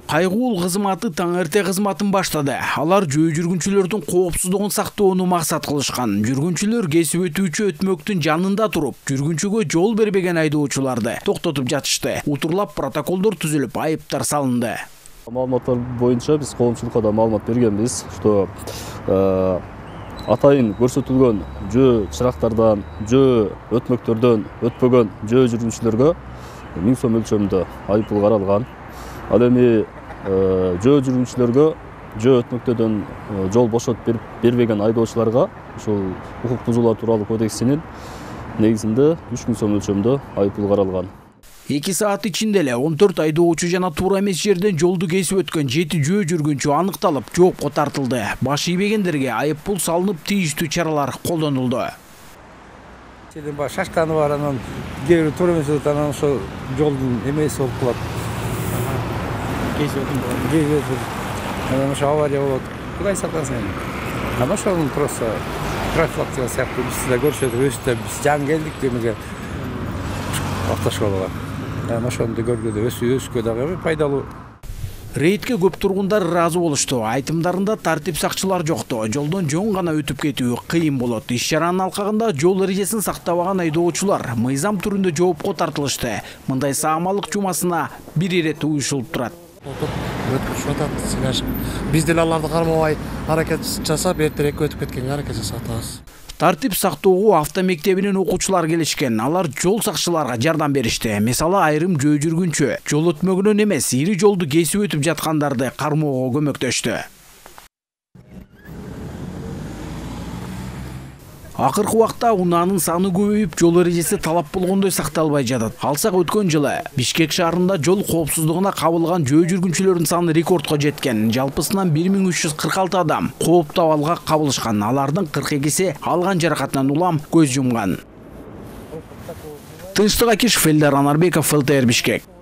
Кайгуул кызматы таң эрте кызматын баштады. Алар жөө жүргүнчүлөрдүн коопсуздугун сактоону максат кылышкан. Жүргүнчүлөр кесип өтүүчү өтмөктүн жанында туруп, жүргүнчүгө жол бербеген айдоочуларды токтотуп жатышты. Утурлап протоколдор түзүлүп, айыптар салынды. Маалыматтар боюнча биз коомчулукка да маалымат бергенбиз, что атайын көрсөтүлгөн жөө чырактардан, жөө өтмөктөрдөн өтпөгөн жөө жүргүнчүлөргө 1000 сом өлчөмүндө айыппул каралган. Ал эми жөө жүргүнчүлөргө жөө өтмөктөрдөн жол бошотуп бербеген айдоочуларга ушул укук бузуулар тууралуу кодексинин негизинде 3000 сом өлчөмүндө айыппул каралган. 2 саат ичинде эле 14 айдоочу жана туура эмес жерден жолду кесип өткөн 7 жөө жүргүнчү аныкталып, жоопко тартылды. Баш ийбегендерге айыппул салынып, тийиштүү чаралар колдонулду. Шашканы бар, анан кээ бир туура эмес өтүп, анан ошо жолдун эмеси болуп калат. Анан ошо авария болот. Кудай сактасын. Анан ошону просто профилактика сыяктуу биз да көрсөтүп, өстүп, биз жаңы келдик демеге автошколага. Анан ошону көргөдө өскө дагы пайдалуу. Рейдке көп тургундар ыраазы болушту. Айтымдарында тартип сакчылар жокту. Жолдон жоң гана өтүп кетүү кыйын болот. Иш чаранын алкагында жол эрежесин сактабаган айдоочулар мыйзам түрүндө жоопко тартылышты. Мындай саамалык жумасына бир ирет уюшулуп турат. Өткүчүп атат, биз деле аларды кармабай аракет жасап, эртерээк өтүп кеткенге аракет жасап атабыз. Тартип сактоого автомектебинен окуучулар келишкен. Алар жол сакчыларга жардам беришти. Мисалы, айрым жөө жүргүнчү жол өтмөгүнөн эмес, ири жолду кесип өтүп жаткандарды кармоого көмөктөштү. Акыркы убакта унаанын саны көбөйүп, жол эрежеси талап болгондой сакталбай жатат. Алсак өткөн жылы Бишкек шаарында жол коопсуздугуна кабылган жөө жүргүнчүлөрдүн саны рекордко жеткен. Жалпысынан 1346 адам кооптуу абалга кабылышкан. Алардын 42си алган жаракатынан улам көз жумган. Тынчтык Акишев, Элдар Анарбеков, ЛТР Бишкек.